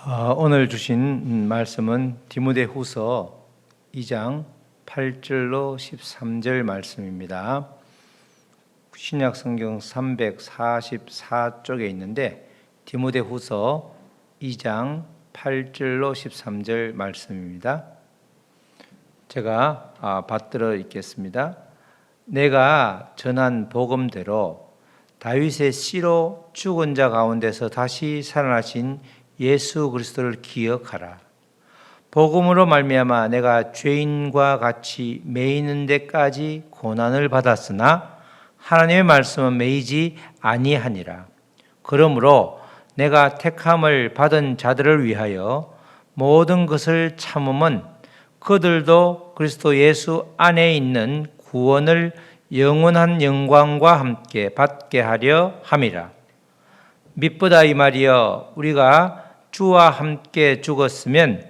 오늘 주신 말씀은 디모데후서 2장 8절로 13절 말씀입니다. 신약 성경 344쪽에 있는데 디모데후서 2장 8절로 13절 말씀입니다. 제가 받들어 읽겠습니다. 내가 전한 복음대로 다윗의 씨로 죽은 자 가운데서 다시 살아나신 예수 그리스도를 기억하라. 복음으로 말미암아 내가 죄인과 같이 매이는 데까지 고난을 받았으나 하나님의 말씀은 매이지 아니하니라. 그러므로 내가 택함을 받은 자들을 위하여 모든 것을 참음은 그들도 그리스도 예수 안에 있는 구원을 영원한 영광과 함께 받게 하려 함이라. mit보다 이 말이여, 우리가 주와 함께 죽었으면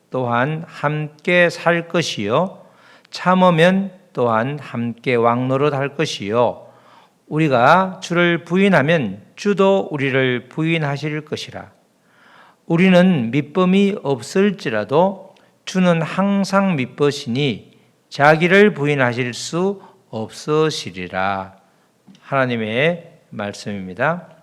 또한 함께 살 것이요, 참으면 또한 함께 왕노릇 할 것이요, 우리가 주를 부인하면 주도 우리를 부인하실 것이라. 우리는 믿음이 없을지라도 주는 항상 믿으시니 자기를 부인하실 수 없으시리라. 하나님의 말씀입니다.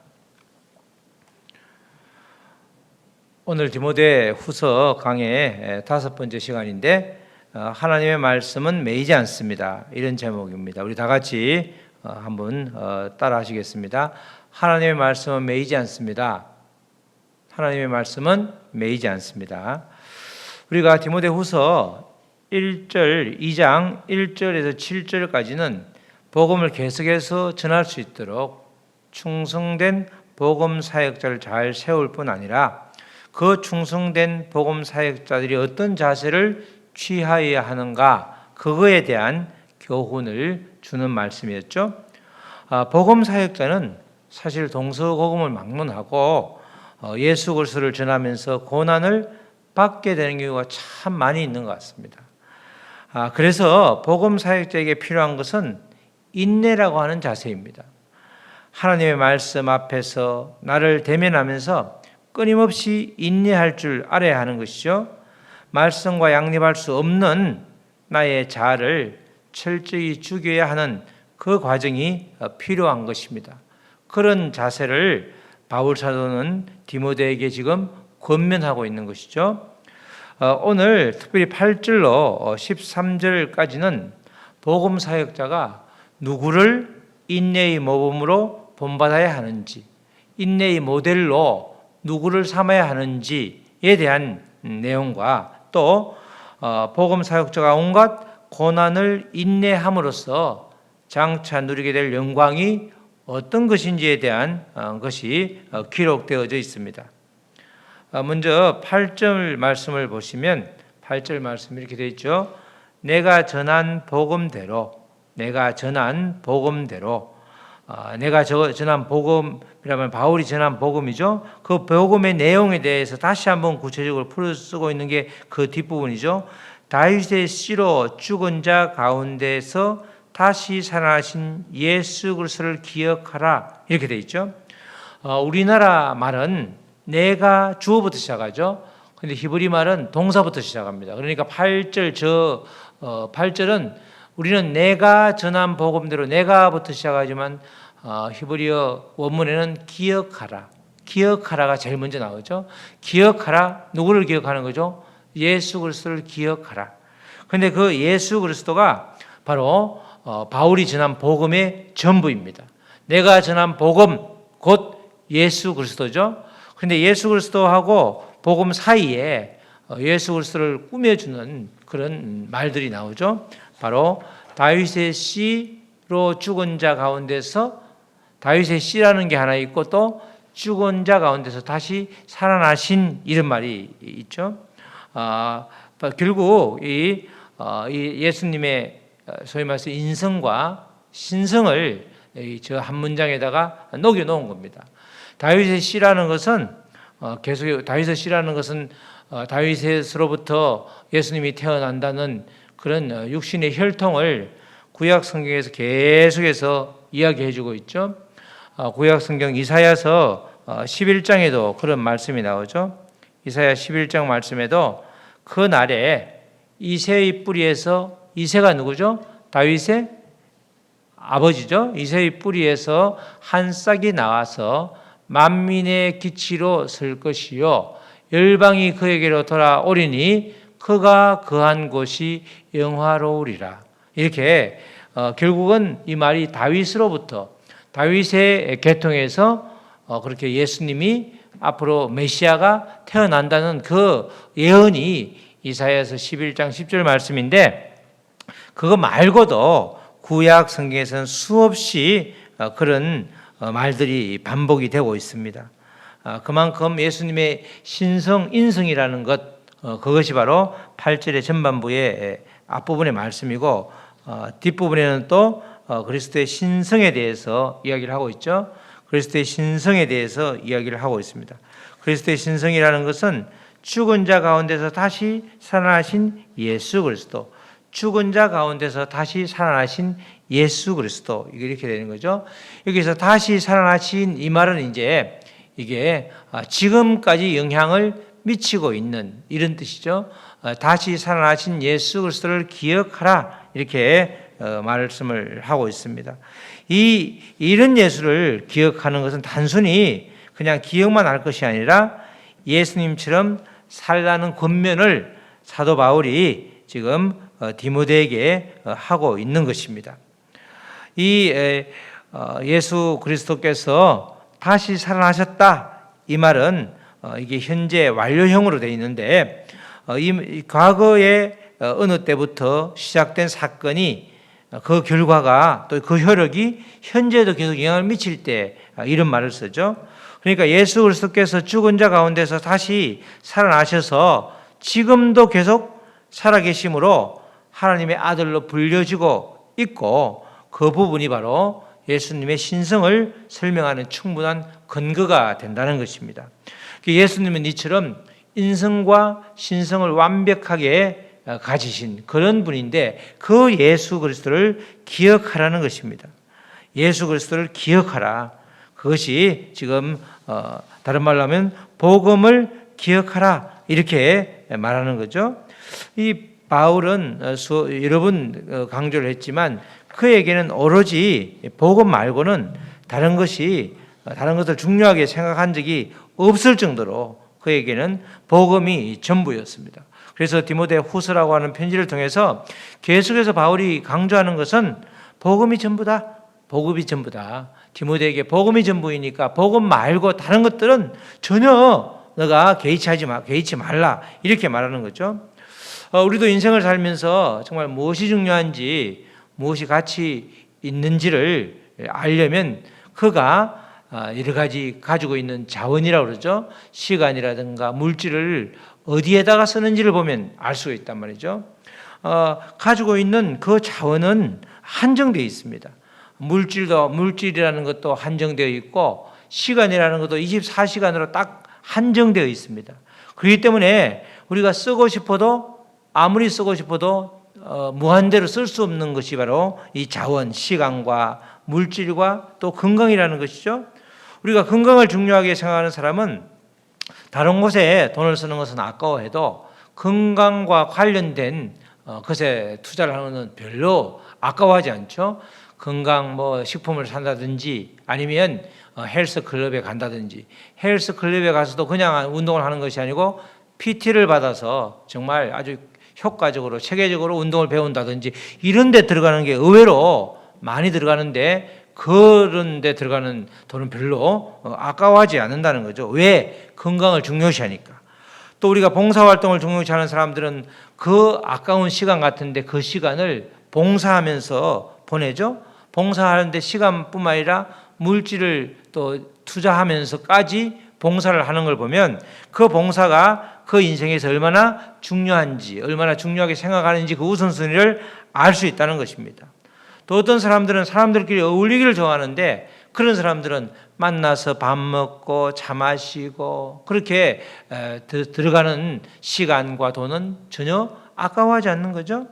오늘 디모데후서 강의 5번째 시간인데 하나님의 말씀은 매이지 않습니다. 이런 제목입니다. 우리 다 같이 한번 따라 하시겠습니다. 하나님의 말씀은 매이지 않습니다. 하나님의 말씀은 매이지 않습니다. 우리가 디모데후서 1절, 2장 1절에서 7절까지는 복음을 계속해서 전할 수 있도록 충성된 복음 사역자를 잘 세울 뿐 아니라 그 충성된 복음 사역자들이 어떤 자세를 취하여야 하는가, 그거에 대한 교훈을 주는 말씀이었죠. 복음 사역자는 사실 동서고금을 막론하고 예수 그리스도를 전하면서 고난을 받게 되는 경우가 참 많이 있는 것 같습니다. 그래서 복음 사역자에게 필요한 것은 인내라고 하는 자세입니다. 하나님의 말씀 앞에서 나를 대면하면서 끊임없이 인내할 줄 알아야 하는 것이죠. 말씀과 양립할 수 없는 나의 자아를 철저히 죽여야 하는 그 과정이 필요한 것입니다. 그런 자세를 바울 사도는 디모데에게 지금 권면하고 있는 것이죠. 오늘 특별히 8절로 13절까지는 복음 사역자가 누구를 인내의 모범으로 본받아야 하는지, 인내의 모델로 누구를 삼아야 하는지에 대한 내용과 또 복음 사역자가 온갖 고난을 인내함으로써 장차 누리게 될 영광이 어떤 것인지에 대한 것이 기록되어져 있습니다. 먼저 8절 말씀을 보시면 8절 말씀이 이렇게 되어 있죠. 내가 전한 복음대로, 내가 전한 복음대로, 내가 전한 복음이라면 바울이 전한 복음이죠. 그 복음의 내용에 대해서 다시 한번 구체적으로 풀어 쓰고 있는 게 그 뒷부분이죠. 다윗의 씨로 죽은 자 가운데서 다시 살아나신 예수 그리스도를 기억하라, 이렇게 되어 있죠. 우리나라 말은 내가 주어부터 시작하죠. 근데 히브리 말은 동사부터 시작합니다. 그러니까 8절은 우리는 내가 전한 복음대로, 내가부터 시작하지만 히브리어 원문에는 기억하라, 기억하라가 제일 먼저 나오죠. 기억하라, 누구를 기억하는 거죠? 예수 그리스도를 기억하라. 그런데 그 예수 그리스도가 바로 바울이 전한 복음의 전부입니다. 내가 전한 복음 곧 예수 그리스도죠. 그런데 예수 그리스도하고 복음 사이에 예수 그리스도를 꾸며주는 그런 말들이 나오죠. 바로 다윗의 씨로 죽은 자 가운데서, 다윗의 씨라는 게 하나 있고 또 죽은 자 가운데서 다시 살아나신, 이런 말이 있죠. 결국 이 예수님의 소위 말해서 인성과 신성을 저 한 문장에다가 녹여 놓은 겁니다. 다윗의 씨라는 것은 계속 다윗의 씨라는 것은 다윗에서로부터 예수님이 태어난다는 그런 육신의 혈통을 구약 성경에서 계속해서 이야기해 주고 있죠. 구약 성경 이사야서 11장에도 그런 말씀이 나오죠. 이사야 11장 말씀에도 그 날에 이새의 뿌리에서, 이새가 누구죠? 다윗의 아버지죠. 이새의 뿌리에서 한 싹이 나와서 만민의 기치로 설 것이요 열방이 그에게로 돌아오리니 그가 거한 곳이 영화로우리라. 이렇게 결국은 이 말이 다윗으로부터, 다윗의 계통에서 그렇게 예수님이 앞으로 메시아가 태어난다는 그 예언이 이사야서 11장 10절 말씀인데, 그거 말고도 구약 성경에서는 수없이 그런 말들이 반복이 되고 있습니다. 그만큼 예수님의 신성, 인성이라는 것, 그것이 바로 8절의 전반부의 앞부분의 말씀이고, 뒷부분에는 또 그리스도의 신성에 대해서 이야기를 하고 있죠. 그리스도의 신성에 대해서 이야기를 하고 있습니다. 그리스도의 신성이라는 것은 죽은 자 가운데서 다시 살아나신 예수 그리스도, 죽은 자 가운데서 다시 살아나신 예수 그리스도, 이렇게 되는 거죠. 여기서 다시 살아나신 이 말은 이제 이게 지금까지 영향을 미치고 있는 이런 뜻이죠. 다시 살아나신 예수 그리스도를 기억하라, 이렇게 말씀을 하고 있습니다. 이런 예수를 기억하는 것은 단순히 그냥 기억만 할 것이 아니라 예수님처럼 살라는 권면을 사도 바울이 지금 디모데에게 하고 있는 것입니다. 이 예수 그리스도께서 다시 살아나셨다, 이 말은 이게 현재 완료형으로 되어 있는데, 이 과거에 어느 때부터 시작된 사건이 그 결과가 또 그 효력이 현재도 계속 영향을 미칠 때 이런 말을 쓰죠. 그러니까 예수 그리스도께서 죽은 자 가운데서 다시 살아나셔서 지금도 계속 살아계심으로 하나님의 아들로 불려지고 있고, 그 부분이 바로 예수님의 신성을 설명하는 충분한 근거가 된다는 것입니다. 예수님은 이처럼 인성과 신성을 완벽하게 가지신 그런 분인데, 그 예수 그리스도를 기억하라는 것입니다. 예수 그리스도를 기억하라. 그것이 지금 다른 말로 하면 복음을 기억하라, 이렇게 말하는 거죠. 이 바울은 여러 번 강조를 했지만 그에게는 오로지 복음 말고는 다른 것을 중요하게 생각한 적이 없을 정도로 그에게는 복음이 전부였습니다. 그래서 디모데 후서라고 하는 편지를 통해서 계속해서 바울이 강조하는 것은 복음이 전부다. 복음이 전부다. 디모데에게 복음이 전부이니까 복음 말고 다른 것들은 전혀 너가 개의치 말라, 이렇게 말하는 거죠. 우리도 인생을 살면서 정말 무엇이 중요한지, 무엇이 가치 있는지를 알려면 그가 여러 가지 가지고 있는 자원이라고 그러죠. 시간이라든가 물질을 어디에다가 쓰는지를 보면 알 수가 있단 말이죠. 가지고 있는 그 자원은 한정되어 있습니다. 물질이라는 것도 한정되어 있고, 시간이라는 것도 24시간으로 딱 한정되어 있습니다. 그렇기 때문에 우리가 아무리 쓰고 싶어도 무한대로 쓸 수 없는 것이 바로 이 자원, 시간과 물질과 또 건강이라는 것이죠. 우리가 건강을 중요하게 생각하는 사람은 다른 곳에 돈을 쓰는 것은 아까워해도 건강과 관련된 것에 투자를 하는 것은 별로 아까워하지 않죠. 건강 식품을 산다든지 아니면 헬스 클럽에 간다든지, 헬스 클럽에 가서도 그냥 운동을 하는 것이 아니고 PT를 받아서 정말 아주 효과적으로 체계적으로 운동을 배운다든지, 이런 데 들어가는 게 의외로 많이 들어가는데, 그런 데 들어가는 돈은 별로 아까워하지 않는다는 거죠. 왜? 건강을 중요시하니까. 또 우리가 봉사활동을 중요시하는 사람들은 그 아까운 시간 같은데 그 시간을 봉사하면서 보내죠. 봉사하는데 시간뿐만 아니라 물질을 또 투자하면서까지 봉사를 하는 걸 보면 그 봉사가 그 인생에서 얼마나 중요한지, 얼마나 중요하게 생각하는지 그 우선순위를 알 수 있다는 것입니다. 또 어떤 사람들은 사람들끼리 어울리기를 좋아하는데, 그런 사람들은 만나서 밥 먹고 차 마시고 그렇게 들어가는 시간과 돈은 전혀 아까워하지 않는 거죠.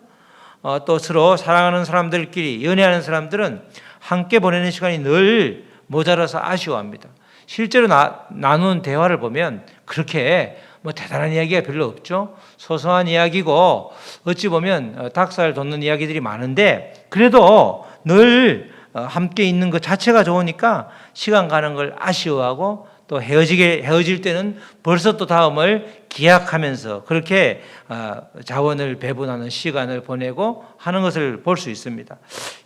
또 서로 사랑하는 사람들끼리 연애하는 사람들은 함께 보내는 시간이 늘 모자라서 아쉬워합니다. 실제로 나누는 대화를 보면 그렇게 뭐 대단한 이야기가 별로 없죠. 소소한 이야기고 어찌 보면 닭살 돋는 이야기들이 많은데 그래도 늘 함께 있는 것 자체가 좋으니까 시간 가는 걸 아쉬워하고 또 헤어질 때는 벌써 또 다음을 기약하면서 그렇게 자원을 배분하는 시간을 보내고 하는 것을 볼 수 있습니다.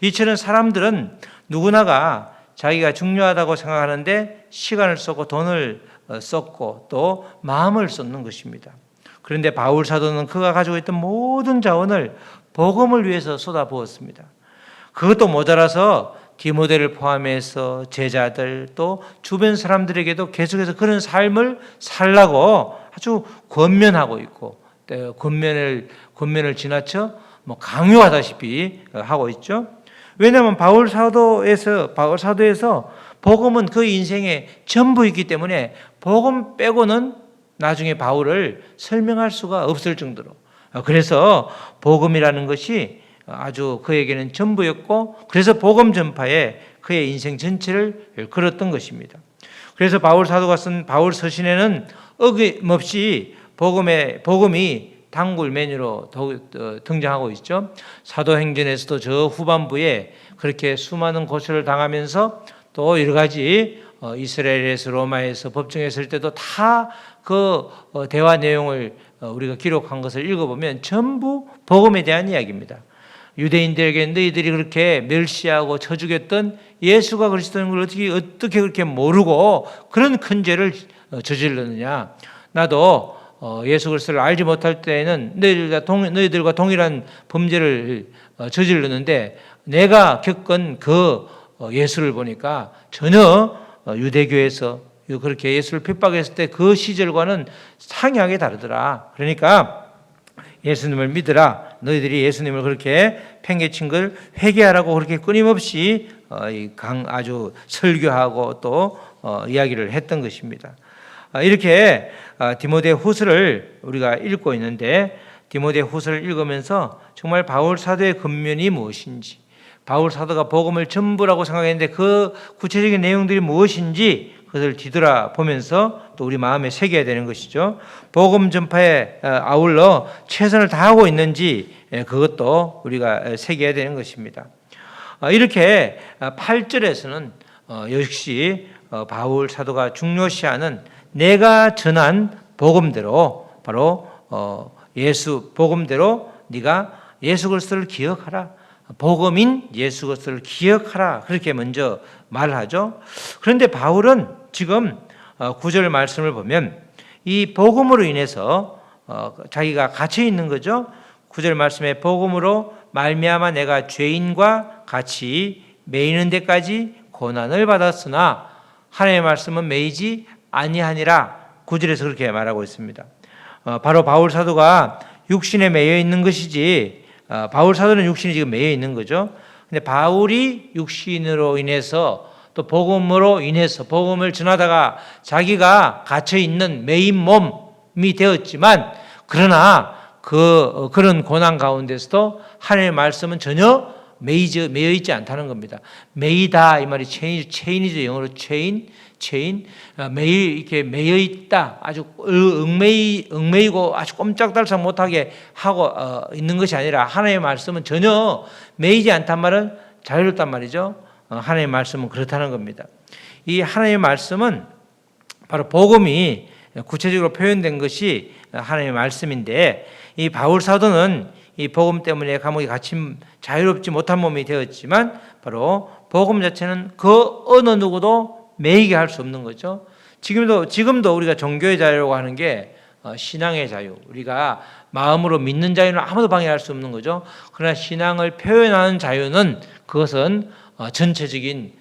이처럼 사람들은 누구나가 자기가 중요하다고 생각하는데 시간을 쏟고 돈을 썼고 또 마음을 쏟는 것입니다. 그런데 바울 사도는 그가 가지고 있던 모든 자원을 복음을 위해서 쏟아부었습니다. 그것도 모자라서 디모데를 포함해서 제자들 또 주변 사람들에게도 계속해서 그런 삶을 살라고 아주 권면하고 있고 권면을 지나쳐 뭐 강요하다시피 하고 있죠. 왜냐하면 바울 사도에서 복음은 그 인생의 전부이기 때문에 복음 빼고는 나중에 바울을 설명할 수가 없을 정도로 그래서 복음이라는 것이 아주 그에게는 전부였고 그래서 복음 전파에 그의 인생 전체를 걸었던 것입니다. 그래서 바울 사도가 쓴 바울 서신에는 어김없이 복음이 단골 메뉴로 등장하고 있죠. 사도행전에서도 저 후반부에 그렇게 수많은 고초를 당하면서 또 여러 가지 이스라엘에서 로마에서 법정에 설 때도 다 그 대화 내용을 우리가 기록한 것을 읽어보면 전부 복음에 대한 이야기입니다. 유대인들에게 너희들이 그렇게 멸시하고 쳐 죽였던 예수가 그리스도인 걸 어떻게 그렇게 모르고 그런 큰 죄를 저질렀느냐. 나도 예수 그리스도를 알지 못할 때에는 너희들과 동일한 범죄를 저질렀는데 내가 겪은 그 예수를 보니까 전혀 유대교에서 그렇게 예수를 핍박했을 때 그 시절과는 상이하게 다르더라. 그러니까 예수님을 믿으라. 너희들이 예수님을 그렇게 팽개친 걸 회개하라고 그렇게 끊임없이 아주 설교하고 또 이야기를 했던 것입니다. 이렇게 디모데 후서를 우리가 읽고 있는데 디모데 후서를 읽으면서 정말 바울 사도의 근면이 무엇인지 바울 사도가 복음을 전부라고 생각했는데 그 구체적인 내용들이 무엇인지 그것을 뒤돌아보면서 또 우리 마음에 새겨야 되는 것이죠. 복음 전파에 아울러 최선을 다하고 있는지 그것도 우리가 새겨야 되는 것입니다. 이렇게 8절에서는 역시 바울 사도가 중요시하는 내가 전한 복음대로 바로 예수 복음대로 네가 예수 그리스도를 기억하라. 복음인 예수 그리스도를 기억하라. 그렇게 먼저 말을 하죠. 그런데 바울은 지금 9절 말씀을 보면 이 복음으로 인해서 자기가 갇혀 있는 거죠. 9절 말씀에 복음으로 말미암아 내가 죄인과 같이 매이는 데까지 고난을 받았으나 하나님의 말씀은 매이지 아니하니라. 9절에서 그렇게 말하고 있습니다. 바로 바울 사도가 육신에 매여 있는 것이지 바울 사도는 육신이 지금 매여 있는 거죠. 근데 바울이 육신으로 인해서 또 복음으로 인해서 복음을 전하다가 자기가 갇혀 있는 매인 몸이 되었지만 그러나 그런 고난 가운데서도 하나님의 말씀은 전혀 매여 있지 않다는 겁니다. 매이다 이 말이 체인이죠. 영어로 체인 이렇게 매여 있다. 아주 얽매이고 아주 꼼짝달싹 못하게 하고 있는 것이 아니라 하나님의 말씀은 전혀 매이지 않단 말은 자유롭단 말이죠. 하나님의 말씀은 그렇다는 겁니다. 이 하나님의 말씀은 바로 복음이 구체적으로 표현된 것이 하나님의 말씀인데 이 바울 사도는 이 복음 때문에 감옥에 갇힌 자유롭지 못한 몸이 되었지만 바로 복음 자체는 그 어느 누구도 매이게 할 수 없는 거죠. 지금도 우리가 종교의 자유라고 하는 게 신앙의 자유, 우리가 마음으로 믿는 자유는 아무도 방해할 수 없는 거죠. 그러나 신앙을 표현하는 자유는 그것은 전체적인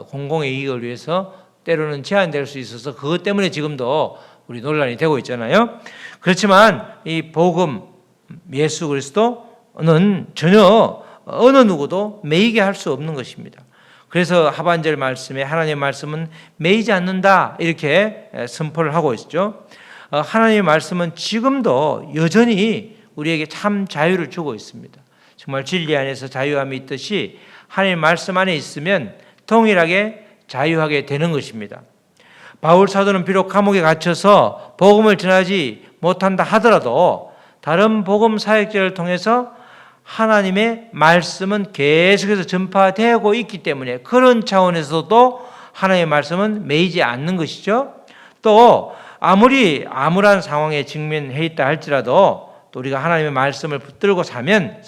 공공의 이익을 위해서 때로는 제한될 수 있어서 그것 때문에 지금도 우리 논란이 되고 있잖아요. 그렇지만 이 복음 예수 그리스도는 전혀 어느 누구도 매이게 할 수 없는 것입니다. 그래서 하반절 말씀에 하나님의 말씀은 매이지 않는다 이렇게 선포를 하고 있죠. 하나님의 말씀은 지금도 여전히 우리에게 참 자유를 주고 있습니다. 정말 진리 안에서 자유함이 있듯이 하나님의 말씀 안에 있으면 동일하게 자유하게 되는 것입니다. 바울 사도는 비록 감옥에 갇혀서 복음을 전하지 못한다 하더라도 다른 복음 사역자를 통해서 하나님의 말씀은 계속해서 전파되고 있기 때문에 그런 차원에서도 하나님의 말씀은 매이지 않는 것이죠. 또 아무리 암울한 상황에 직면해 있다 할지라도 또 우리가 하나님의 말씀을 붙들고 살면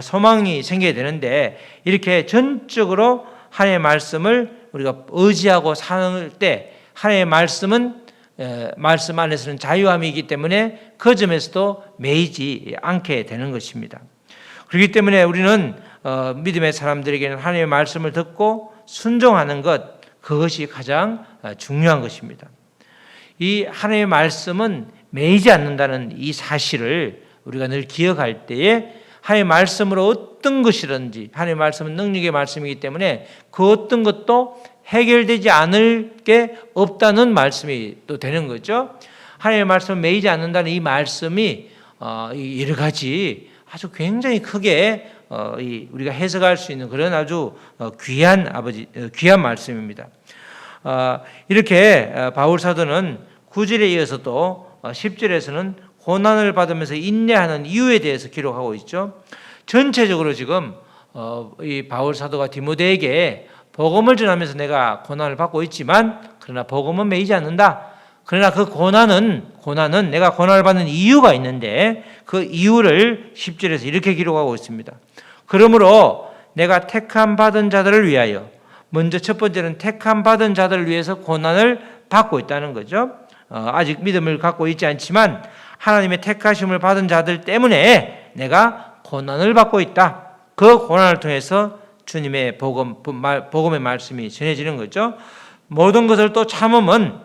소망이 생겨야 되는데 이렇게 전적으로 하나님의 말씀을 우리가 의지하고 사는 때 하나님의 말씀 안에서는 자유함이 있기 때문에 그 점에서도 매이지 않게 되는 것입니다. 그렇기 때문에 우리는 믿음의 사람들에게는 하나님의 말씀을 듣고 순종하는 것, 그것이 가장 중요한 것입니다. 이 하나님의 말씀은 매이지 않는다는 이 사실을 우리가 늘 기억할 때에 하나님의 말씀으로 어떤 것이든지 하나님의 말씀은 능력의 말씀이기 때문에 그 어떤 것도 해결되지 않을 게 없다는 말씀이 또 되는 거죠. 하나님의 말씀은 매이지 않는다는 이 말씀이 여러 가지 아주 굉장히 크게 우리가 해석할 수 있는 그런 아주 귀한 말씀입니다. 이렇게 바울 사도는 9절에 이어서 또 10절에서는 고난을 받으면서 인내하는 이유에 대해서 기록하고 있죠. 전체적으로 지금 이 바울 사도가 디모데에게 복음을 전하면서 내가 고난을 받고 있지만 그러나 복음은 매이지 않는다. 그러나 그 고난은 내가 고난을 받는 이유가 있는데 그 이유를 10절에서 이렇게 기록하고 있습니다. 그러므로 내가 택함 받은 자들을 위하여, 먼저 첫 번째는 택함 받은 자들을 위해서 고난을 받고 있다는 거죠. 아직 믿음을 갖고 있지 않지만 하나님의 택하심을 받은 자들 때문에 내가 고난을 받고 있다. 그 고난을 통해서 주님의 복음의 말씀이 전해지는 거죠. 모든 것을 또 참음은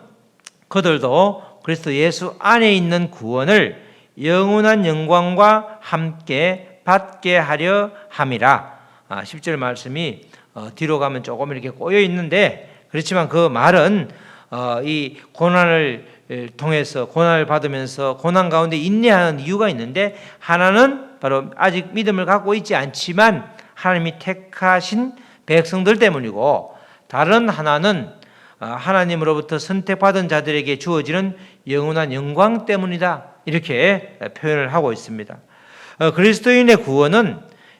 그들도 그리스도 예수 안에 있는 구원을 영원한 영광과 함께 받게 하려 함이라. 10절 말씀이 뒤로 가면 조금 이렇게 꼬여 있는데, 그렇지만 그 말은 이 고난을 통해서 고난을 받으면서 고난 가운데 인내하는 이유가 있는데, 하나는 바로 아직 믿음을 갖고 있지 않지만 하나님이 택하신 백성들 때문이고, 다른 하나는 하나님으로부터 선택받은 자들에게 주어지는 영원한 영광 때문이다. 이렇게 표현을 하고 있습니다. 그리스도인의 구원은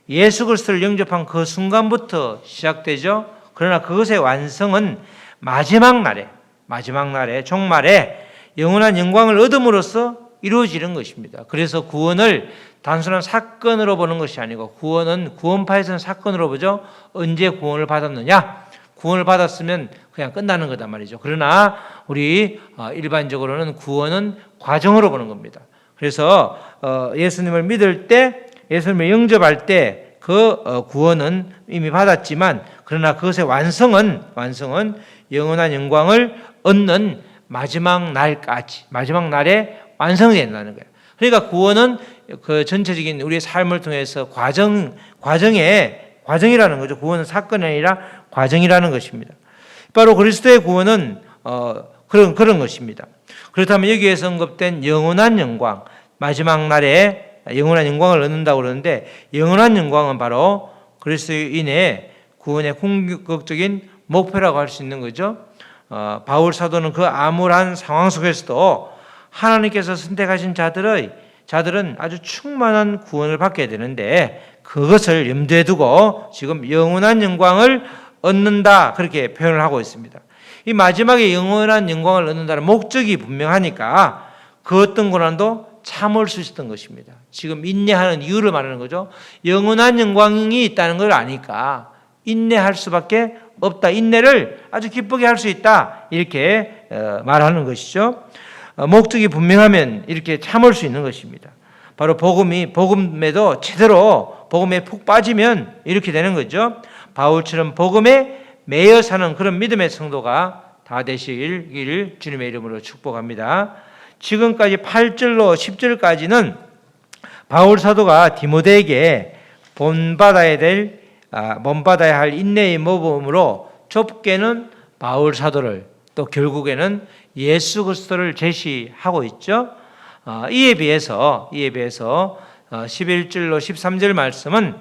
예수 그리스도를 영접한 그 순간부터 시작되죠. 그러나 그것의 완성은 마지막 날에 종말에 영원한 영광을 얻음으로써 이루어지는 것입니다. 그래서 구원을 단순한 사건으로 보는 것이 아니고, 구원은 구원파에서는 사건으로 보죠. 언제 구원을 받았느냐? 구원을 받았으면 그냥 끝나는 거단 말이죠. 그러나 우리 일반적으로는 구원은 과정으로 보는 겁니다. 그래서 예수님을 믿을 때, 예수님을 영접할 때 그 구원은 이미 받았지만, 그러나 그것의 완성은 영원한 영광을 얻는 마지막 날에 완성이 된다는 거예요. 그러니까 구원은 그 전체적인 우리의 삶을 통해서 과정이라는 거죠. 구원은 사건이 아니라 과정이라는 것입니다. 바로 그리스도의 구원은 그런 것입니다. 그렇다면 여기에서 언급된 영원한 영광, 마지막 날에 영원한 영광을 얻는다고 그러는데, 영원한 영광은 바로 그리스도인의 구원의 궁극적인 목표라고 할 수 있는 거죠. 바울 사도는 그 암울한 상황 속에서도 하나님께서 선택하신 자들은 아주 충만한 구원을 받게 되는데, 그것을 염두에 두고 지금 영원한 영광을 얻는다, 그렇게 표현을 하고 있습니다. 이 마지막에 영원한 영광을 얻는다는 목적이 분명하니까 그 어떤 고난도 참을 수 있었던 것입니다. 지금 인내하는 이유를 말하는 거죠. 영원한 영광이 있다는 걸 아니까 인내할 수밖에 없다. 인내를 아주 기쁘게 할 수 있다. 이렇게 말하는 것이죠. 목적이 분명하면 이렇게 참을 수 있는 것입니다. 바로 복음에도 제대로 복음에 푹 빠지면 이렇게 되는 거죠. 바울처럼 복음에 매여 사는 그런 믿음의 성도가 다 되시길 주님의 이름으로 축복합니다. 지금까지 8절로 10절까지는 바울 사도가 디모데에게 본받아야 할 인내의 모범으로 좁게는 바울 사도를, 또 결국에는 예수 그리스도를 제시하고 있죠. 이에 비해서 11절로 13절 말씀은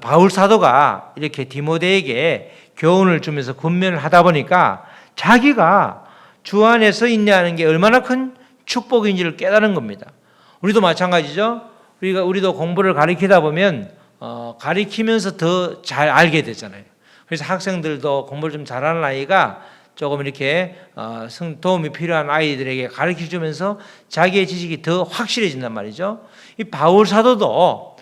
바울 사도가 이렇게 디모데에게 교훈을 주면서 권면을 하다 보니까 자기가 주 안에서 인내하는 게 얼마나 큰 축복인지를 깨달은 겁니다. 우리도 마찬가지죠. 우리도 공부를 가르치다 보면 가르치면서 더 잘 알게 되잖아요. 그래서 학생들도 공부를 좀 잘하는 아이가 조금 이렇게 도움이 필요한 아이들에게 가르쳐주면서 자기의 지식이 더 확실해진단 말이죠. 이 바울 사도도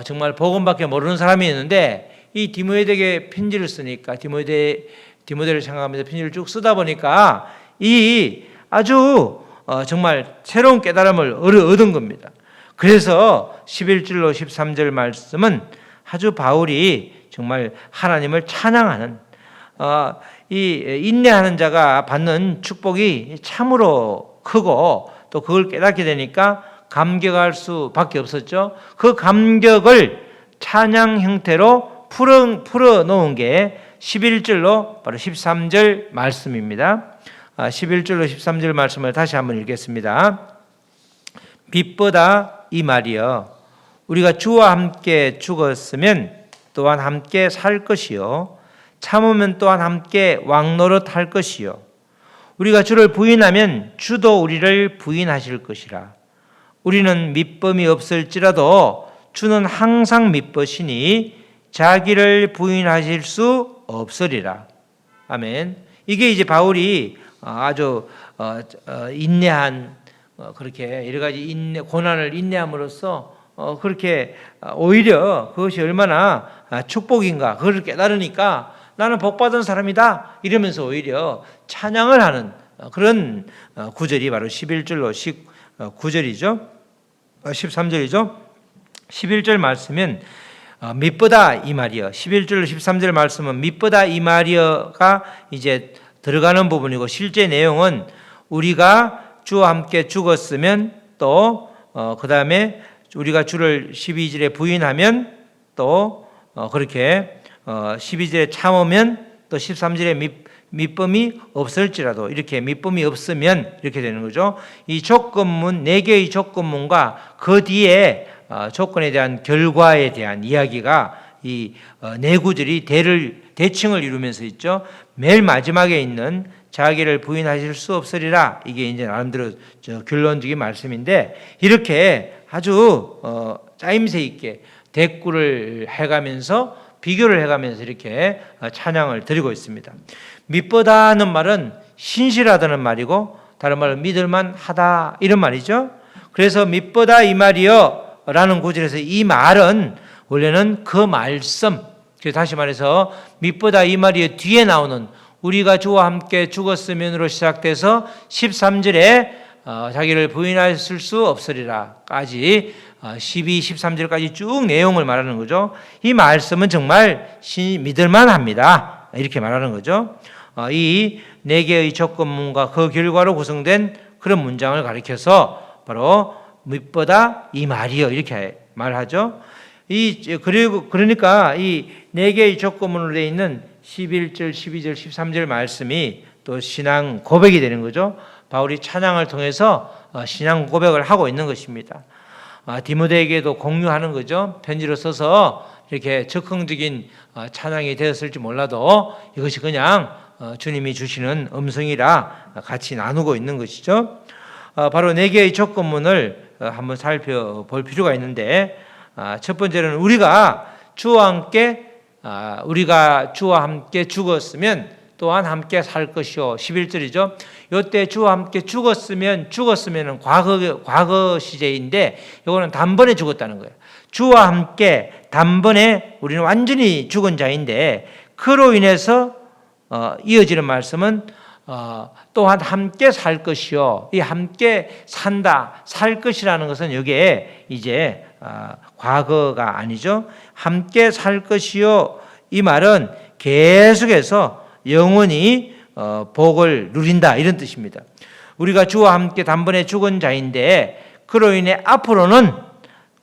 정말 복음밖에 모르는 사람이었는데 이 디모데에게 편지를 쓰니까 디모데를 생각하면서 편지를 쭉 쓰다 보니까 이 아주 정말 새로운 깨달음을 얻은 겁니다. 그래서 11절로 13절 말씀은 아주 바울이 정말 하나님을 찬양하는 이 인내하는 자가 받는 축복이 참으로 크고 또 그걸 깨닫게 되니까 감격할 수밖에 없었죠. 그 감격을 찬양 형태로 풀어 놓은 게 11절로 바로 13절 말씀입니다. 11절로 13절 말씀을 다시 한번 읽겠습니다. 빛보다 이 말이여 우리가 주와 함께 죽었으면 또한 함께 살 것이요 참으면 또한 함께 왕노릇 할 것이요 우리가 주를 부인하면 주도 우리를 부인하실 것이라. 우리는 밑범이 없을지라도 주는 항상 밑버시니 자기를 부인하실 수 없으리라. 아멘. 이게 이제 바울이 아주 인내한 그렇게 여러 가지 고난을 인내함으로써 그렇게 오히려 그것이 얼마나 축복인가 그걸 깨달으니까 나는 복받은 사람이다 이러면서 오히려 찬양을 하는 그런 구절이 바로 11절로 19절이죠. 13절이죠. 11절 말씀은 밑보다 이 말이여. 11절로 13절 말씀은 밑보다 이 말이여가 이제 들어가는 부분이고 실제 내용은 우리가 주와 함께 죽었으면 또 그 다음에 우리가 주를 12절에 부인하면 또 그렇게 12절에 참으면 또 13절에 밑범이 없을지라도 이렇게 밑범이 없으면 이렇게 되는 거죠. 이 조건문 4개의 조건문과 그 뒤에 조건에 대한 결과에 대한 이야기가 이 네 구절이 대칭을 이루면서 있죠. 맨 마지막에 있는 자기를 부인하실 수 없으리라 이게 이제 나름대로 결론적인 말씀인데 이렇게 아주 짜임새 있게 대꾸를 해가면서 비교를 해가면서 이렇게 찬양을 드리고 있습니다. 믿보다는 말은 신실하다는 말이고 다른 말로 믿을만 하다 이런 말이죠. 그래서 믿보다 이 말이요 라는 구절에서 이 말은 원래는 그 말씀, 다시 말해서 믿보다 이 말이 뒤에 나오는 우리가 주와 함께 죽었으면으로 시작돼서 13절에 자기를 부인하실 수 없으리라까지 12, 13절까지 쭉 내용을 말하는 거죠. 이 말씀은 정말 믿을만 합니다. 이렇게 말하는 거죠. 이 4개의 조건문과 그 결과로 구성된 그런 문장을 가리켜서 바로 믿보다 이 말이요 이렇게 말하죠. 그러니까 이 4개의 조건문으로 되어 있는 11절, 12절, 13절 말씀이 또 신앙 고백이 되는 거죠. 바울이 찬양을 통해서 신앙 고백을 하고 있는 것입니다. 디모데에게도 공유하는 거죠. 편지로 써서 이렇게 적극적인 찬양이 되었을지 몰라도 이것이 그냥 주님이 주시는 음성이라 같이 나누고 있는 것이죠. 바로 4개의 조건문을 한번 살펴볼 필요가 있는데 첫 번째는 우리가 주와 함께 죽었으면 또한 함께 살 것이요 11절이죠. 이때 주와 함께 죽었으면은 과거 시제인데 이거는 단번에 죽었다는 거예요. 주와 함께 단번에 우리는 완전히 죽은 자인데 그로 인해서 이어지는 말씀은 또한 함께 살 것이요. 이 함께 살 것이라는 것은 여기에 이제 과거가 아니죠. 함께 살 것이요. 이 말은 계속해서 영원히 복을 누린다 이런 뜻입니다. 우리가 주와 함께 단번에 죽은 자인데 그로 인해 앞으로는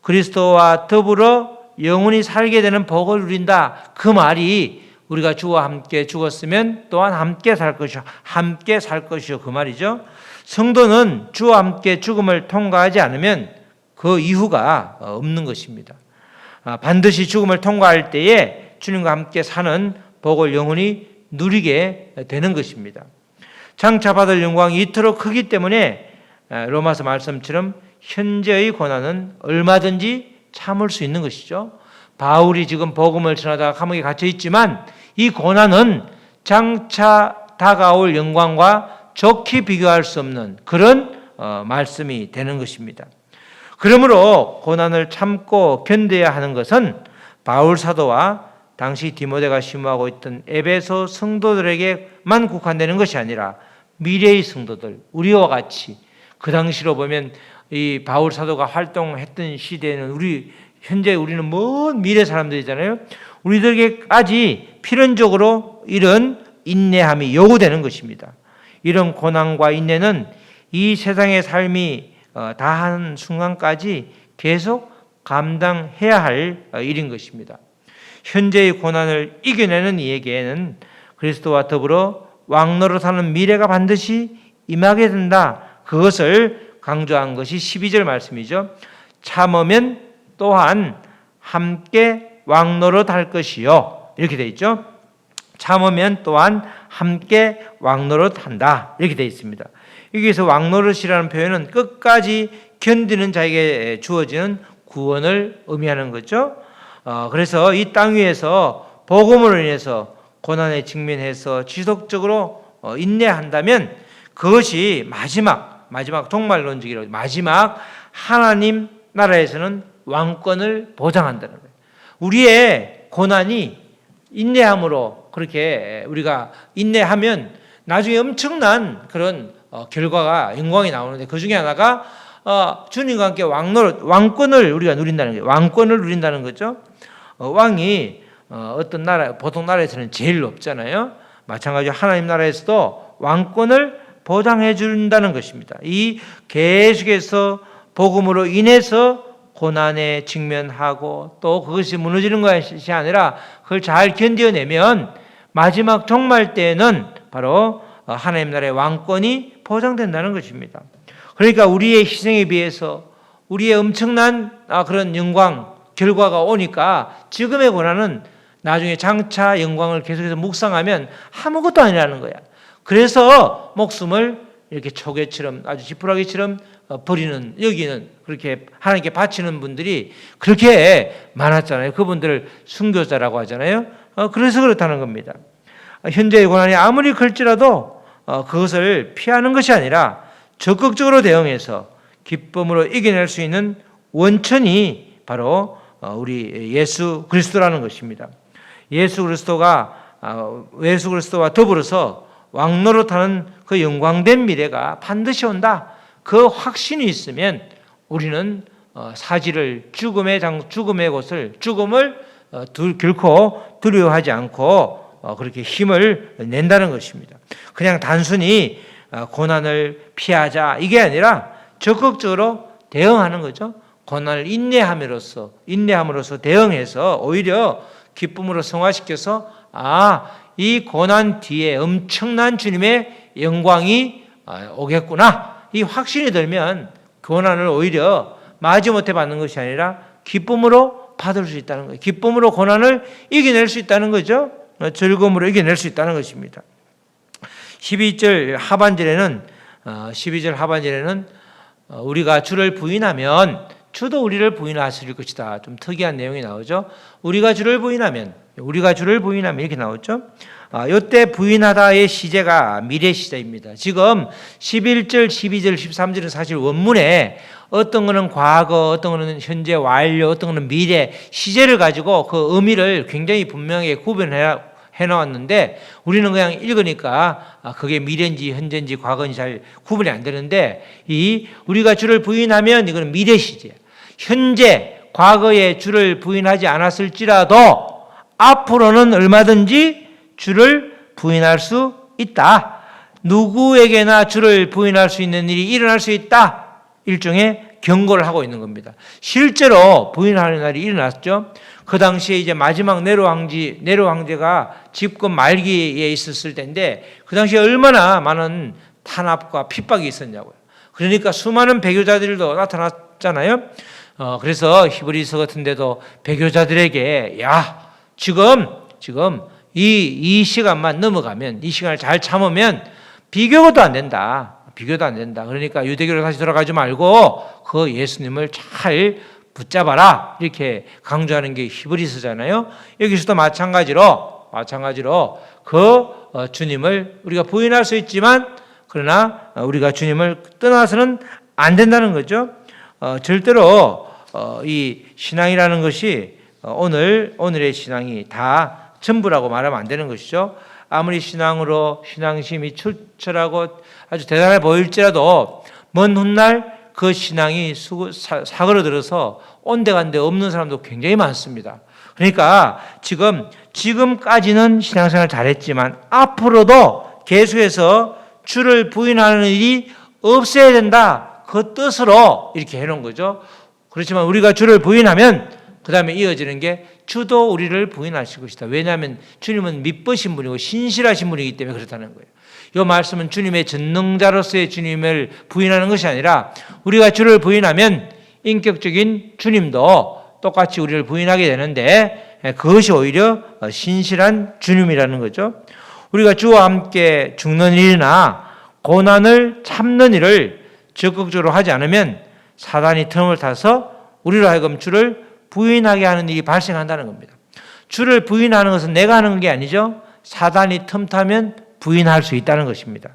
그리스도와 더불어 영원히 살게 되는 복을 누린다. 그 말이 우리가 주와 함께 죽었으면 또한 함께 살 것이요. 함께 살 것이요. 그 말이죠. 성도는 주와 함께 죽음을 통과하지 않으면 그 이후가 없는 것입니다. 반드시 죽음을 통과할 때에 주님과 함께 사는 복을 영원히 누리게 되는 것입니다. 장차 받을 영광이 이토록 크기 때문에 로마서 말씀처럼 현재의 고난은 얼마든지 참을 수 있는 것이죠. 바울이 지금 복음을 전하다가 감옥에 갇혀 있지만 이 고난은 장차 다가올 영광과 좋게 비교할 수 없는 그런 말씀이 되는 것입니다. 그러므로 고난을 참고 견뎌야 하는 것은 바울 사도와 당시 디모데가 심호하고 있던 에베소 성도들에게만 국한되는 것이 아니라 미래의 성도들, 우리와 같이 그 당시로 보면 이 바울 사도가 활동했던 시대에는 현재 우리는 먼 미래 사람들이잖아요. 우리들에게까지 필연적으로 이런 인내함이 요구되는 것입니다. 이런 고난과 인내는 이 세상의 삶이 다하는 순간까지 계속 감당해야 할 일인 것입니다. 현재의 고난을 이겨내는 이에게는 그리스도와 더불어 왕노릇하는 미래가 반드시 임하게 된다. 그것을 강조한 것이 12절 말씀이죠. 참으면 또한 함께 왕노릇할 것이요. 이렇게 되어 있죠. 참으면 또한 함께 왕노릇한다. 이렇게 되어 있습니다. 여기서 왕노릇이라는 표현은 끝까지 견디는 자에게 주어지는 구원을 의미하는 거죠. 그래서 이 땅 위에서 복음으로 인해서 고난에 직면해서 지속적으로 인내한다면 그것이 마지막 종말론적이라고 마지막 하나님 나라에서는 왕권을 보장한다는 거예요. 우리의 고난이 인내함으로 그렇게 우리가 인내하면 나중에 엄청난 그런 결과가 영광이 나오는데 그 중에 하나가 주님과 함께 왕권을 우리가 누린다는 거예요. 왕권을 누린다는 거죠. 왕이 어떤 나라, 보통 나라에서는 제일 높잖아요. 마찬가지로 하나님 나라에서도 왕권을 보장해 준다는 것입니다. 이 계속해서 복음으로 인해서 고난에 직면하고 또 그것이 무너지는 것이 아니라 그걸 잘 견뎌내면 마지막 종말 때에는 바로 하나님 나라의 왕권이 보장된다는 것입니다. 그러니까 우리의 희생에 비해서 우리의 엄청난 그런 영광, 결과가 오니까 지금의 고난은 나중에 장차 영광을 계속해서 묵상하면 아무것도 아니라는 거야. 그래서 목숨을 이렇게 초계처럼 아주 지푸라기처럼 버리는 여기는 그렇게 하나님께 바치는 분들이 그렇게 많았잖아요. 그분들을 순교자라고 하잖아요. 그래서 그렇다는 겁니다. 현재의 고난이 아무리 클지라도 그것을 피하는 것이 아니라 적극적으로 대응해서 기쁨으로 이겨낼 수 있는 원천이 바로 우리 예수 그리스도라는 것입니다. 예수 그리스도와 더불어서 왕노릇하는 그 영광된 미래가 반드시 온다. 그 확신이 있으면 우리는 사지를 죽음의 곳을 죽음을 결코 두려워하지 않고 그렇게 힘을 낸다는 것입니다. 그냥 단순히 고난을 피하자 이게 아니라 적극적으로 대응하는 거죠. 고난을 인내함으로써 대응해서 오히려 기쁨으로 승화시켜서 이 고난 뒤에 엄청난 주님의 영광이 오겠구나. 이 확신이 들면 고난을 오히려 마지못해 받는 것이 아니라 기쁨으로 받을 수 있다는 거예요. 기쁨으로 고난을 이겨낼 수 있다는 거죠. 즐거움으로 이겨낼 수 있다는 것입니다. 12절 하반절에는 우리가 주를 부인하면 주도 우리를 부인하실 것이다. 좀 특이한 내용이 나오죠. 우리가 주를 부인하면 이렇게 나오죠. 이때 부인하다의 시제가 미래 시제입니다. 지금 11절, 12절, 13절은 사실 원문에 어떤 거는 과거, 어떤 거는 현재 완료, 어떤 거는 미래 시제를 가지고 그 의미를 굉장히 분명하게 구분해 나왔는데 우리는 그냥 읽으니까 그게 미래인지 현재인지 과거인지 잘 구분이 안 되는데 우리가 주를 부인하면 이거는 미래 시제야. 현재 과거에 주를 부인하지 않았을지라도 앞으로는 얼마든지 주를 부인할 수 있다. 누구에게나 주를 부인할 수 있는 일이 일어날 수 있다. 일종의 경고를 하고 있는 겁니다. 실제로 부인하는 날이 일어났죠. 그 당시에 이제 마지막 네로 황제가 집권 말기에 있었을 때인데 그 당시에 얼마나 많은 탄압과 핍박이 있었냐고요. 그러니까 수많은 배교자들도 나타났잖아요. 그래서 히브리서 같은 데도 배교자들에게 지금 이 시간만 넘어가면 이 시간을 잘 참으면 비교도 안 된다. 비교도 안 된다. 그러니까 유대교로 다시 돌아가지 말고 그 예수님을 잘 붙잡아라. 이렇게 강조하는 게 히브리서잖아요. 여기서도 마찬가지로 그 주님을 우리가 부인할 수 있지만 그러나 우리가 주님을 떠나서는 안 된다는 거죠. 절대로 이 신앙이라는 것이 오늘의 신앙이 다 전부라고 말하면 안 되는 것이죠. 아무리 신앙심이 출철하고 아주 대단해 보일지라도 먼 훗날 그 신앙이 사그러들어서 온데간데 없는 사람도 굉장히 많습니다. 그러니까 지금까지는 신앙생활 잘했지만 앞으로도 계속해서 주를 부인하는 일이 없어야 된다. 그 뜻으로 이렇게 해놓은 거죠. 그렇지만 우리가 주를 부인하면 그 다음에 이어지는 게 주도 우리를 부인하실 것이다. 왜냐하면 주님은 믿으신 분이고 신실하신 분이기 때문에 그렇다는 거예요. 이 말씀은 주님의 전능자로서의 주님을 부인하는 것이 아니라 우리가 주를 부인하면 인격적인 주님도 똑같이 우리를 부인하게 되는데 그것이 오히려 신실한 주님이라는 거죠. 우리가 주와 함께 죽는 일이나 고난을 참는 일을 적극적으로 하지 않으면 사단이 틈을 타서 우리로 하여금 주를 부인하게 하는 일이 발생한다는 겁니다. 주를 부인하는 것은 내가 하는 게 아니죠. 사단이 틈타면 부인할 수 있다는 것입니다.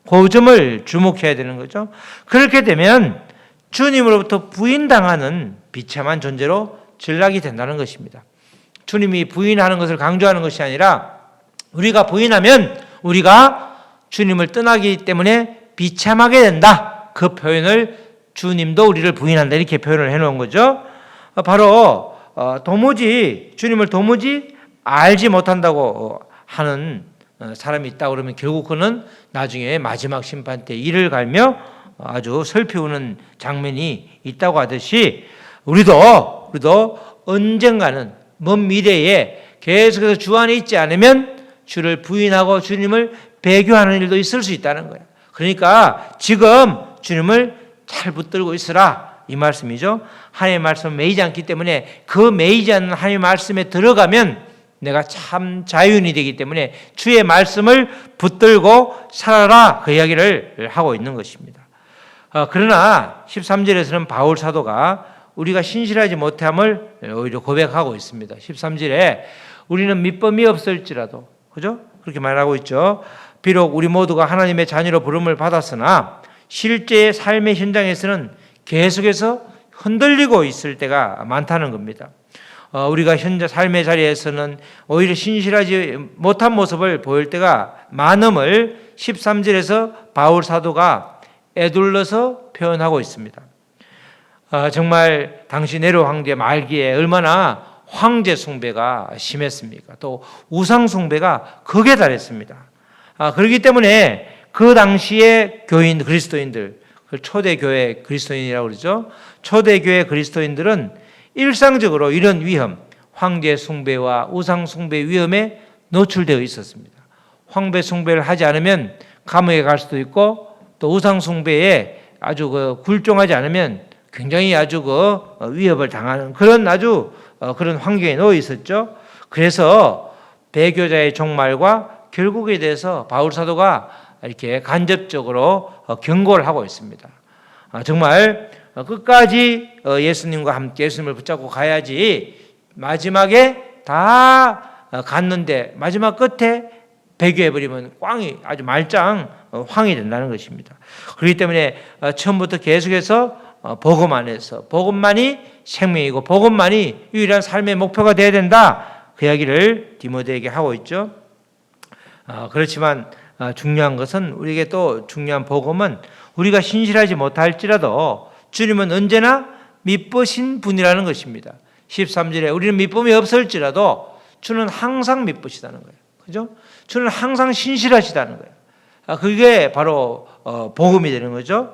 그 점을 주목해야 되는 거죠. 그렇게 되면 주님으로부터 부인당하는 비참한 존재로 전락이 된다는 것입니다. 주님이 부인하는 것을 강조하는 것이 아니라 우리가 부인하면 우리가 주님을 떠나기 때문에 비참하게 된다. 그 표현을 주님도 우리를 부인한다 이렇게 표현을 해놓은 거죠. 바로 주님을 도무지 알지 못한다고 하는 사람이 있다 그러면 결국 그는 나중에 마지막 심판 때 이를 갈며 아주 슬피우는 장면이 있다고 하듯이 우리도 언젠가는 먼 미래에 계속해서 주 안에 있지 않으면 주를 부인하고 주님을 배교하는 일도 있을 수 있다는 거예요. 그러니까 지금 주님을 잘 붙들고 있으라 이 말씀이죠. 하나님의 말씀은 매이지 않기 때문에 그 매이지 않는 하나님의 말씀에 들어가면 내가 참 자유인이 되기 때문에 주의 말씀을 붙들고 살아라 그 이야기를 하고 있는 것입니다. 그러나 13절에서는 바울 사도가 우리가 신실하지 못함을 오히려 고백하고 있습니다. 13절에 우리는 믿음이 없을지라도 그죠? 그렇게 말하고 있죠. 비록 우리 모두가 하나님의 자녀로 부름을 받았으나 실제의 삶의 현장에서는 계속해서 흔들리고 있을 때가 많다는 겁니다. 우리가 현재 삶의 자리에서는 오히려 신실하지 못한 모습을 보일 때가 많음을 13절에서 바울 사도가 애둘러서 표현하고 있습니다. 정말 당시 네로 황제 말기에 얼마나 황제 숭배가 심했습니까? 또 우상 숭배가 극에 달했습니다. 그렇기 때문에 그 당시의 교인 그리스도인들, 초대교회 그리스도인이라고 그러죠. 초대교회 그리스도인들은 일상적으로 이런 위험, 황제 숭배와 우상 숭배 위험에 노출되어 있었습니다. 황제 숭배를 하지 않으면 감옥에 갈 수도 있고 또 우상 숭배에 아주 굴종하지 않으면 굉장히 아주 위협을 당하는 그런 그런 환경에 놓여 있었죠. 그래서 배교자의 종말과 결국에 대해서 바울 사도가 이렇게 간접적으로 경고를 하고 있습니다. 정말 끝까지 예수님과 함께 예수님을 붙잡고 가야지 마지막에 다 갔는데 마지막 끝에 배교해버리면 꽝이 아주 말짱 황이 된다는 것입니다. 그렇기 때문에 처음부터 계속해서 복음 안에서 복음만이 생명이고 복음만이 유일한 삶의 목표가 되어야 된다. 그 이야기를 디모데에게 하고 있죠. 그렇지만 중요한 것은 우리에게 또 중요한 복음은 우리가 신실하지 못할지라도 주님은 언제나 믿으신 분이라는 것입니다. 13절에 우리는 믿음이 없을지라도 주는 항상 믿으시다는 거예요. 그죠? 주는 항상 신실하시다는 거예요. 그게 바로 복음이 되는 거죠.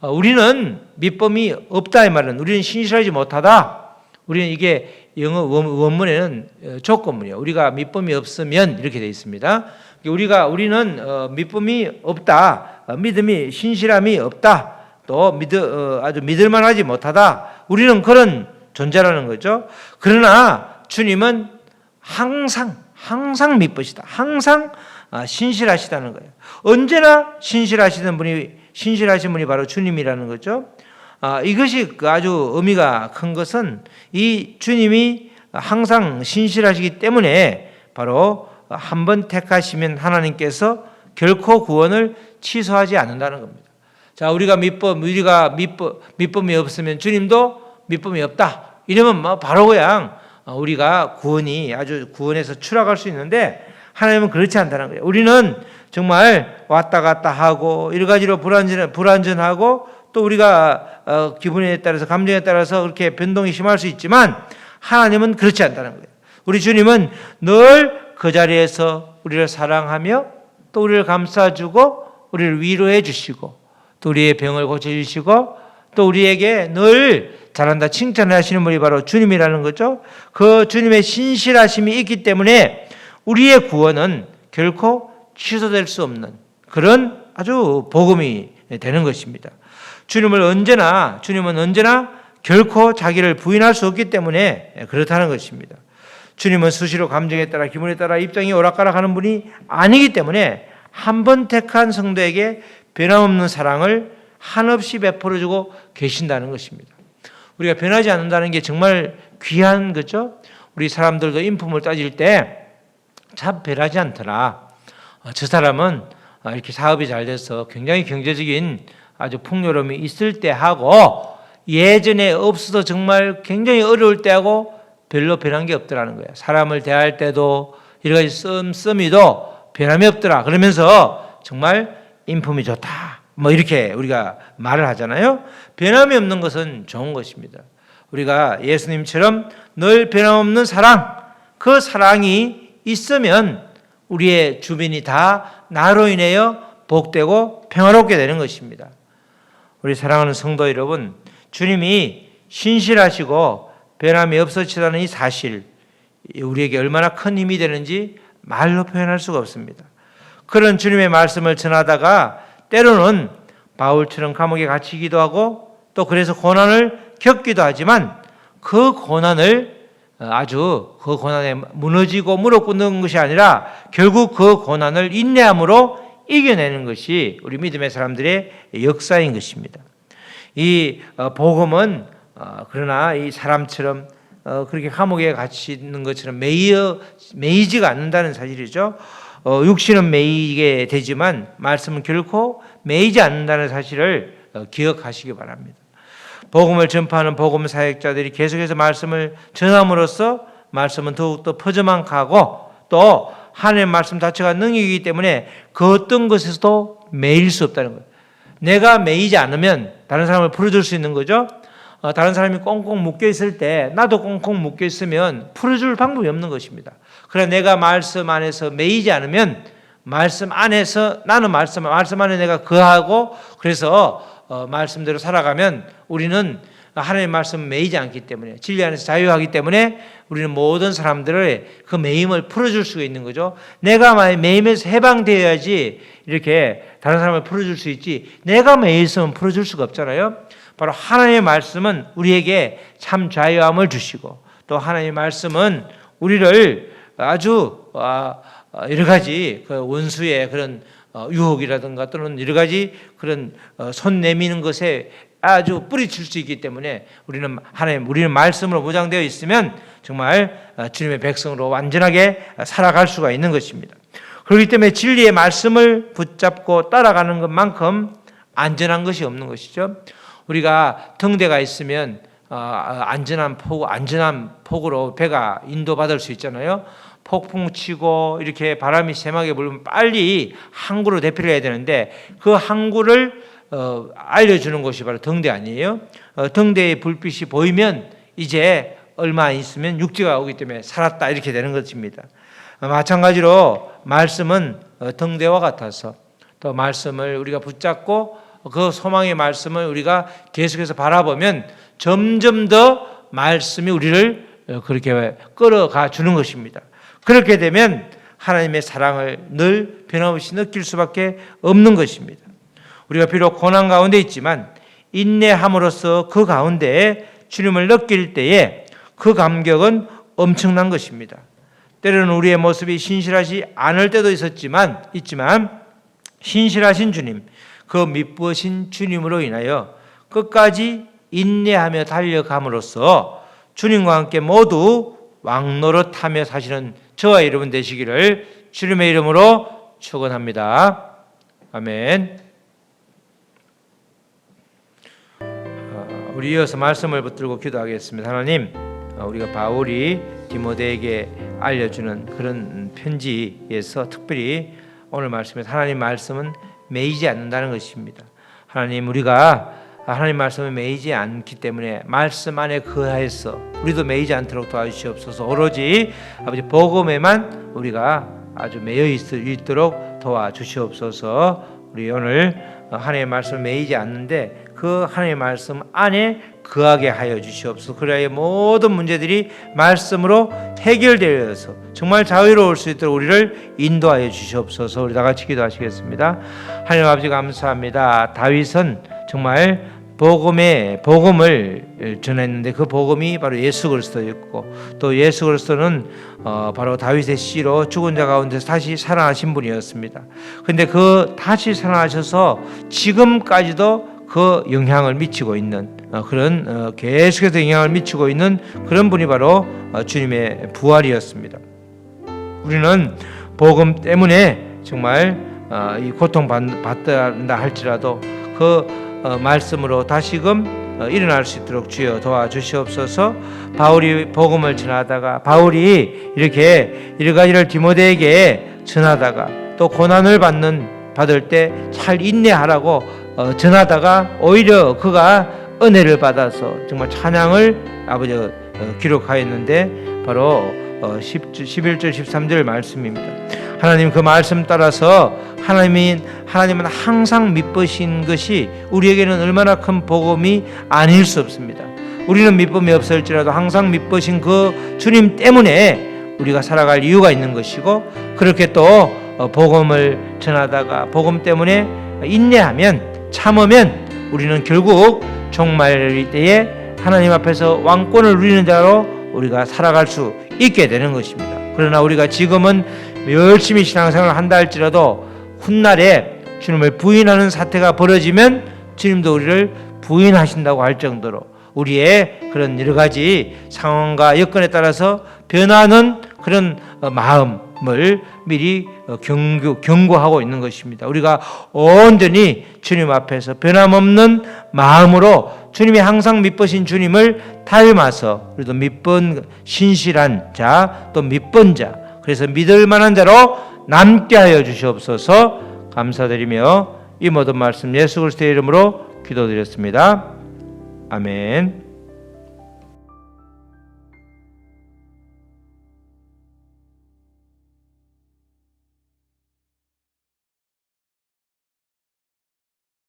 우리는 믿음이 없다 이 말은 우리는 신실하지 못하다. 우리는 이게 영어 원문에는 조건문이에요. 우리가 믿음이 없으면 이렇게 되어 있습니다. 우리는 믿음이 없다. 믿음이 신실함이 없다. 또 아주 믿을만하지 못하다. 우리는 그런 존재라는 거죠. 그러나 주님은 항상 믿으시다. 항상 신실하시다는 거예요. 언제나 신실하시던 분이 신실하신 분이 바로 주님이라는 거죠. 이것이 아주 의미가 큰 것은 이 주님이 항상 신실하시기 때문에 바로 한번 택하시면 하나님께서 결코 구원을 취소하지 않는다는 겁니다. 자, 우리가 밑범이 없으면 주님도 밑범이 없다. 이러면 바로 그냥 우리가 구원에서 추락할 수 있는데 하나님은 그렇지 않다는 거예요. 우리는 정말 왔다 갔다 하고 여러 가지로 불완전하고 또 우리가 기분에 따라서 감정에 따라서 그렇게 변동이 심할 수 있지만 하나님은 그렇지 않다는 거예요. 우리 주님은 늘 그 자리에서 우리를 사랑하며 또 우리를 감싸주고 우리를 위로해 주시고 또 우리의 병을 고쳐주시고 또 우리에게 늘 잘한다 칭찬하시는 분이 바로 주님이라는 거죠. 그 주님의 신실하심이 있기 때문에 우리의 구원은 결코 취소될 수 없는 그런 아주 복음이 되는 것입니다. 주님은 언제나 결코 자기를 부인할 수 없기 때문에 그렇다는 것입니다. 주님은 수시로 감정에 따라 기분에 따라 입장이 오락가락하는 분이 아니기 때문에 한 번 택한 성도에게 변함없는 사랑을 한없이 베풀어주고 계신다는 것입니다. 우리가 변하지 않는다는 게 정말 귀한 거죠. 우리 사람들도 인품을 따질 때 참 변하지 않더라. 저 사람은 이렇게 사업이 잘 돼서 굉장히 경제적인 아주 풍요로움이 있을 때 하고 예전에 없어도 정말 굉장히 어려울 때 하고 별로 변한 게 없더라는 거예요. 사람을 대할 때도 여러 가지 씀씀이도 변함이 없더라. 그러면서 정말 인품이 좋다. 이렇게 우리가 말을 하잖아요. 변함이 없는 것은 좋은 것입니다. 우리가 예수님처럼 늘 변함없는 사랑, 그 사랑이 있으면 우리의 주변이 다 나로 인하여 복되고 평화롭게 되는 것입니다. 우리 사랑하는 성도 여러분, 주님이 신실하시고 변함이 없으시다는 이 사실, 우리에게 얼마나 큰 힘이 되는지 말로 표현할 수가 없습니다. 그런 주님의 말씀을 전하다가 때로는 바울처럼 감옥에 갇히기도 하고 또 그래서 고난을 겪기도 하지만 그 고난에 무너지고 무릎 꿇는 것이 아니라 결국 그 고난을 인내함으로 이겨내는 것이 우리 믿음의 사람들의 역사인 것입니다. 이 복음은 그러나 이 사람처럼 그렇게 감옥에 갇히는 것처럼 매이지가 않는다는 사실이죠. 육신은 매이게 되지만 말씀은 결코 매이지 않는다는 사실을 기억하시기 바랍니다. 복음을 전파하는 복음 사역자들이 계속해서 말씀을 전함으로써 말씀은 더욱더 퍼져만 가고 또 하나님의 말씀 자체가 능력이기 때문에 그 어떤 것에서도 매일 수 없다는 거예요. 내가 매이지 않으면 다른 사람을 풀어줄 수 있는 거죠. 다른 사람이 꽁꽁 묶여 있을 때 나도 꽁꽁 묶여 있으면 풀어줄 방법이 없는 것입니다. 그러나 내가 말씀 안에서 매이지 않으면 말씀 안에서 나는 말씀 안에 내가 거하고 그래서 말씀대로 살아가면 우리는 하나님의 말씀 매이지 않기 때문에 진리 안에서 자유하기 때문에 우리는 모든 사람들의 그 매임을 풀어줄 수가 있는 거죠. 내가 매임에서 해방되어야지 이렇게 다른 사람을 풀어줄 수 있지 내가 매였으면 풀어줄 수가 없잖아요. 바로 하나님의 말씀은 우리에게 참 자유함을 주시고 또 하나님의 말씀은 우리를 아주 여러 가지 그 원수의 그런 유혹이라든가 또는 여러 가지 그런 손 내미는 것에 아주 뿌리칠 수 있기 때문에 우리는 말씀으로 무장되어 있으면 정말 주님의 백성으로 완전하게 살아갈 수가 있는 것입니다. 그렇기 때문에 진리의 말씀을 붙잡고 따라가는 것만큼 안전한 것이 없는 것이죠. 우리가 등대가 있으면 안전한 폭으로 배가 인도받을 수 있잖아요. 폭풍 치고 이렇게 바람이 심하게 불면 빨리 항구로 대피를 해야 되는데 그 항구를 알려주는 것이 바로 등대 아니에요? 등대의 불빛이 보이면 이제 얼마 안 있으면 육지가 오기 때문에 살았다 이렇게 되는 것입니다. 마찬가지로 말씀은 등대와 같아서 또 말씀을 우리가 붙잡고 그 소망의 말씀을 우리가 계속해서 바라보면 점점 더 말씀이 우리를 그렇게 끌어가 주는 것입니다. 그렇게 되면 하나님의 사랑을 늘 변함없이 느낄 수밖에 없는 것입니다. 우리가 비록 고난 가운데 있지만 인내함으로써 그 가운데에 주님을 느낄 때에 그 감격은 엄청난 것입니다. 때로는 우리의 모습이 신실하지 않을 때도 있지만 신실하신 주님, 그 미쁘신 주님으로 인하여 끝까지 인내하며 달려감으로써 주님과 함께 모두 왕노릇하며 사시는 저와 여러분 되시기를 주님의 이름으로 축원합니다. 아멘. 우리 이어서 말씀을 붙들고 기도하겠습니다. 하나님, 우리가 바울이 디모데에게 알려주는 그런 편지에서 특별히 오늘 말씀에서 하나님 말씀은 매이지 않는다는 것입니다. 하나님, 우리가 하나님 말씀에 매이지 않기 때문에 말씀 안에 거하여서 우리도 매이지 않도록 도와주시옵소서. 오로지 아버지 복음에만 우리가 아주 매여 있도록 도와주시옵소서. 우리 오늘 하나님의 말씀을 매이지 않는데 그 하나님의 말씀 안에 거하게 하여 주시옵소서. 그래야 모든 문제들이 말씀으로 해결되어서 정말 자유로울 수 있도록 우리를 인도하여 주시옵소서. 우리 다 같이 기도하시겠습니다. 하나님 아버지 감사합니다. 다윗은 정말 복음을 전했는데 그 복음이 바로 예수 그리스도였고 또 예수 그리스도는 바로 다윗의 씨로 죽은 자 가운데서 다시 살아나신 분이었습니다. 그런데 그 다시 살아나셔서 지금까지도 그 영향을 미치고 있는 그런 계속해서 영향을 미치고 있는 그런 분이 바로 주님의 부활이었습니다. 우리는 복음 때문에 정말 이 고통받다 할지라도 그 말씀으로 다시금 일어날 수 있도록 주여 도와주시옵소서. 바울이 복음을 전하다가 바울이 이렇게 여러 가지를 디모데에게 전하다가 또 고난을 받을 때 잘 인내하라고 전하다가 오히려 그가 은혜를 받아서 정말 찬양을 아버지가 기록하였는데 바로 11절 13절 말씀입니다. 하나님 그 말씀 따라서 하나님은 항상 미쁘신 것이 우리에게는 얼마나 큰 복음이 아닐 수 없습니다. 우리는 미쁨이 없을지라도 항상 미쁘신 그 주님 때문에 우리가 살아갈 이유가 있는 것이고 그렇게 또 복음을 전하다가 복음 때문에 인내하면 참으면 우리는 결국 종말 때에 하나님 앞에서 왕권을 누리는 자로 우리가 살아갈 수 있게 되는 것입니다. 그러나 우리가 지금은 열심히 신앙생활을 한다 할지라도 훗날에 주님을 부인하는 사태가 벌어지면 주님도 우리를 부인하신다고 할 정도로 우리의 그런 여러 가지 상황과 여건에 따라서 변하는 그런 마음을 미리 경고하고 있는 것입니다. 우리가 온전히 주님 앞에서 변함없는 마음으로 주님이 항상 미쁘신 주님을 닮아서 우리도 미쁜 신실한 자 또 미쁜 자 그래서 믿을 만한 자로 남게 하여 주시옵소서. 감사드리며 이 모든 말씀 예수 그리스도의 이름으로 기도드렸습니다. 아멘.